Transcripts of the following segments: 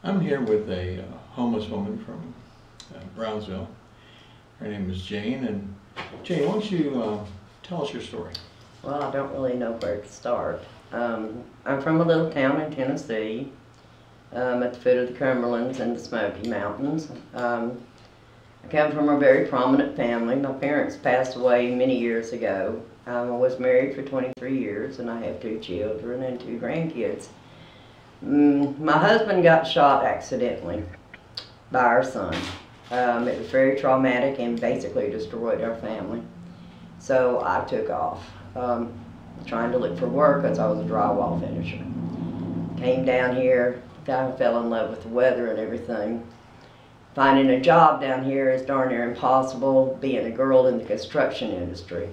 I'm here with a homeless woman from Brownsville. Her name is Jane, and Jane, why don't you tell us your story? Well, I don't really know where to start. I'm from a little town in Tennessee, at the foot of the Cumberlands and the Smoky Mountains. I come from a very prominent family. My parents passed away many years ago. I was married for 23 years, and I have 2 children and 2 grandkids. My husband got shot accidentally by our son. It was very traumatic and basically destroyed our family. So I took off, trying to look for work because I was a drywall finisher. Came down here, kind of fell in love with the weather and everything. Finding a job down here is darn near impossible, being a girl in the construction industry.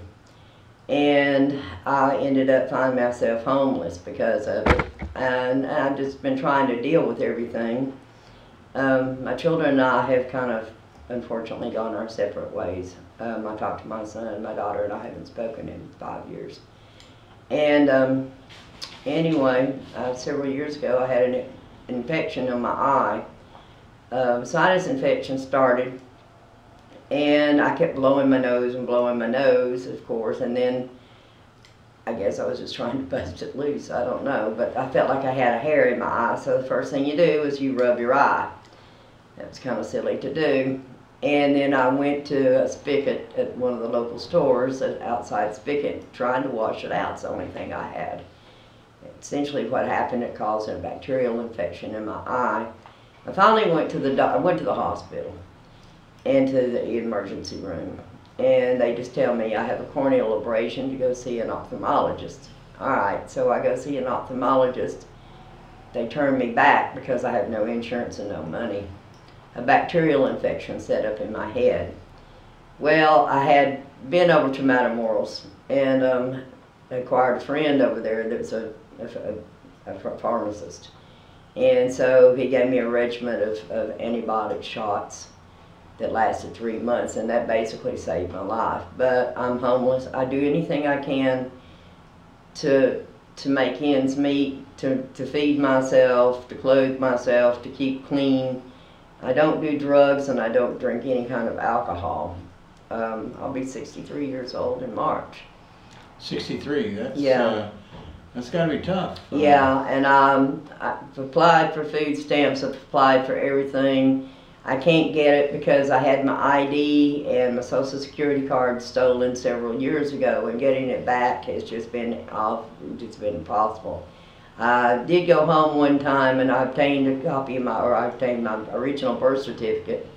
And I ended up finding myself homeless because of it. And I've just been trying to deal with everything. My children and I have kind of, unfortunately, gone our separate ways. I talked to my son, my daughter, and I haven't spoken in 5 years. And anyway, several years ago, I had an infection in my eye. Sinus infection started, and I kept blowing my nose, of course, and then I guess I was just trying to bust it loose, I don't know, but I felt like I had a hair in my eye, so the first thing you do is you rub your eye. That was kind of silly to do. And then I went to a spigot at one of the local stores, an outside spigot, trying to wash it out. It's the only thing I had. Essentially what happened, it caused a bacterial infection in my eye. I finally went to the hospital and to the emergency room. And they just tell me I have a corneal abrasion to go see an ophthalmologist. All right, so I go see an ophthalmologist. They turn me back because I have no insurance and no money. A bacterial infection set up in my head. Well, I had been over to Matamoros and acquired a friend over there that was a pharmacist. And so he gave me a regimen of antibiotic shots that lasted 3 months, and that basically saved my life. But I'm homeless. I do anything I can to make ends meet, to feed myself, to clothe myself, to keep clean. I don't do drugs, and I don't drink any kind of alcohol. I'll be 63 years old in March. 63, that's, yeah. That's got to be tough. Yeah, and I've applied for food stamps, I've applied for everything. I can't get it because I had my ID and my Social Security card stolen several years ago, and getting it back has just been impossible. I did go home one time and I obtained my original birth certificate.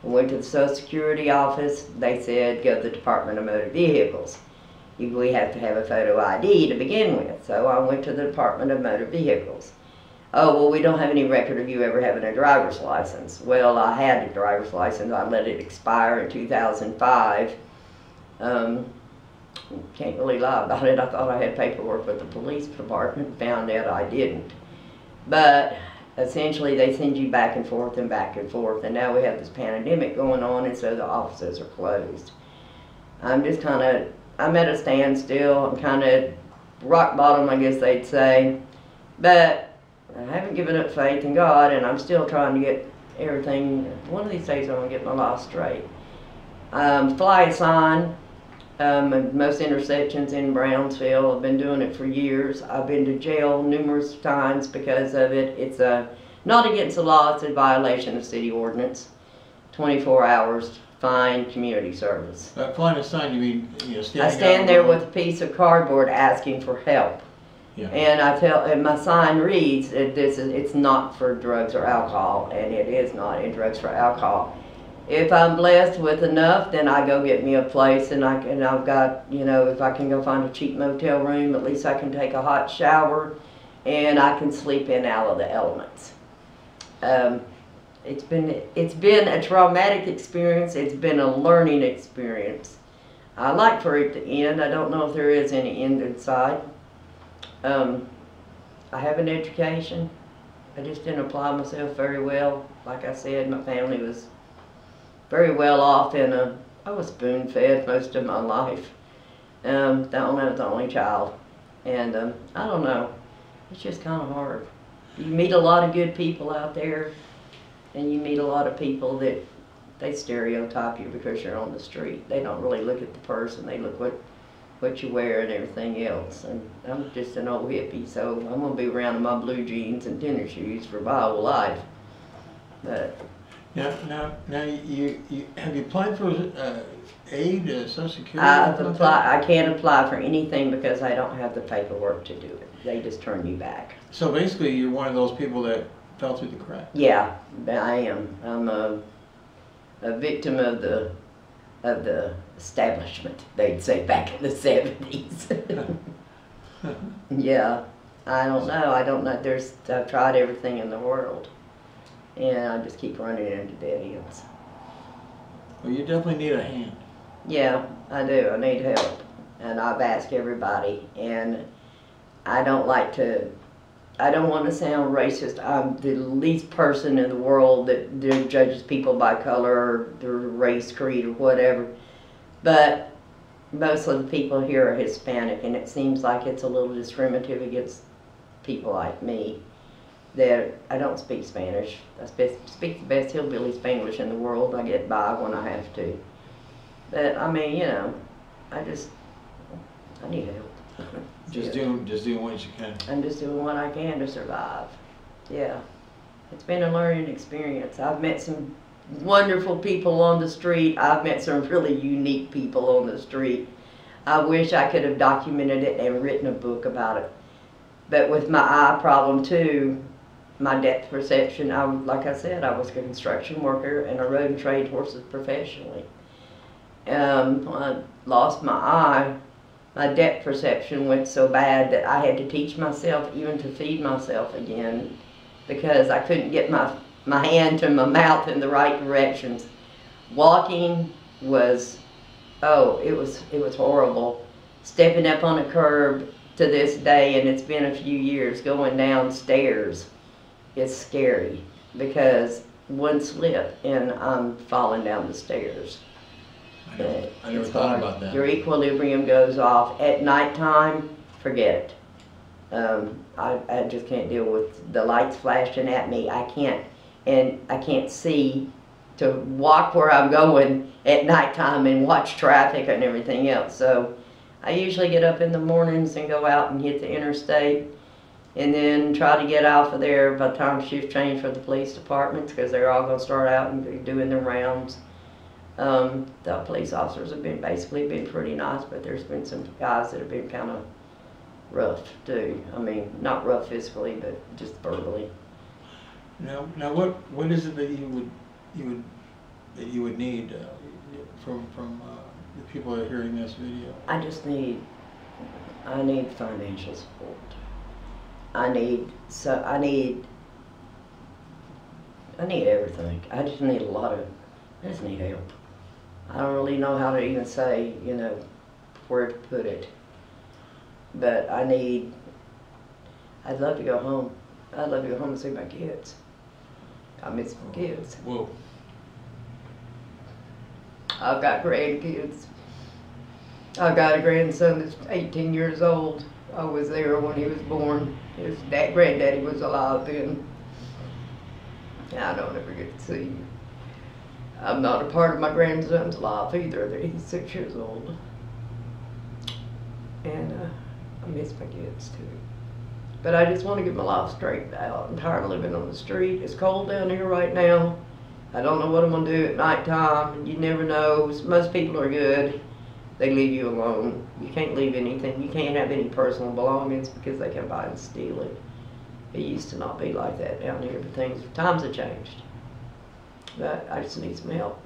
I went to the Social Security office. They said, go to the Department of Motor Vehicles. We have to have a photo ID to begin with. So I went to the Department of Motor Vehicles. Oh, well, we don't have any record of you ever having a driver's license. Well, I had a driver's license. I let it expire in 2005. Can't really lie about it. I thought I had paperwork with the police department, found out I didn't. But essentially they send you back and forth, and now we have this pandemic going on, and so the offices are closed. I'm just I'm at a standstill. I'm kind of rock bottom, I guess they'd say. But I haven't given up faith in God, and I'm still trying to get everything. One of these days I'm going to get my life straight. Fly a sign. Most intersections in Brownsville. I've been doing it for years. I've been to jail numerous times because of it. It's not against the law, it's a violation of city ordinance. 24 hours, fine, community service. Flying a sign, you mean standing I stand there with a piece of cardboard asking for help. Yeah. And my sign reads, it's not for drugs or alcohol, and it is not in drugs for alcohol. If I'm blessed with enough, then I go get me a place, and I've got, if I can go find a cheap motel room, at least I can take a hot shower, and I can sleep in out of the elements. It's been a traumatic experience. It's been a learning experience. I like for it to end. I don't know if there is any end in sight. I have an education. I just didn't apply myself very well. Like I said, my family was very well off, and I was spoon-fed most of my life. I was the only child, and I don't know. It's just kind of hard. You meet a lot of good people out there, and you meet a lot of people that they stereotype you because you're on the street. They don't really look at the person. They look what you wear and everything else. And I'm just an old hippie, so I'm gonna be around in my blue jeans and tennis shoes for my whole life. But now, you have you applied for aid, Social Security? I can't apply for anything because I don't have the paperwork to do it. They just turn you back. So basically, you're one of those people that fell through the cracks. Yeah, I am. I'm a victim of the establishment, they'd say back in the 70s. Yeah, I don't know. I've tried everything in the world, and I just keep running into dead ends. Well, you definitely need a hand. Yeah, I do. I need help, and I've asked everybody, and I don't want to sound racist. I'm the least person in the world that judges people by color or their race, creed, or whatever. But most of the people here are Hispanic, and it seems like it's a little discriminative against people like me. That I don't speak Spanish. I speak the best hillbilly Spanglish in the world. I get by when I have to. But I mean, you know, I need help. Just doing what you can. I'm just doing what I can to survive. Yeah. It's been a learning experience. I've met some wonderful people on the street. I've met some really unique people on the street. I wish I could have documented it and written a book about it. But with my eye problem too, my depth perception, like I said, I was a construction worker and I rode and trained horses professionally. When I lost my eye, my depth perception went so bad that I had to teach myself even to feed myself again because I couldn't get my hand to my mouth in the right directions. Walking was, it was horrible. Stepping up on a curb to this day, and it's been a few years, going downstairs is scary because one slip and I'm falling down the stairs. I never thought about that. Your equilibrium goes off. At nighttime, forget it. I just can't deal with the lights flashing at me. I can't see to walk where I'm going at nighttime and watch traffic and everything else. So I usually get up in the mornings and go out and hit the interstate and then try to get off of there by the time shift change for the police departments because they're all going to start out and be doing their rounds. The police officers have basically been pretty nice, but there's been some guys that have been kind of rough too. I mean, not rough physically, but just verbally. Now, what is it that you would need from the people that are hearing this video? I need financial support. I need everything. I just need help. I don't really know how to even say, where to put it. But I'd love to go home. I'd love to go home and see my kids. I miss my kids. Whoa. I've got grandkids. I've got a grandson that's 18 years old. I was there when he was born. His granddaddy was alive then. I don't ever get to see him. I'm not a part of my grandson's life either. He's 6 years old. And I miss my kids too. But I just want to get my life straightened out. I'm tired of living on the street. It's cold down here right now. I don't know what I'm going to do at nighttime. You never know. Most people are good. They leave you alone. You can't leave anything. You can't have any personal belongings because they come by and steal it. It used to not be like that down here, but times have changed. But I just need some help.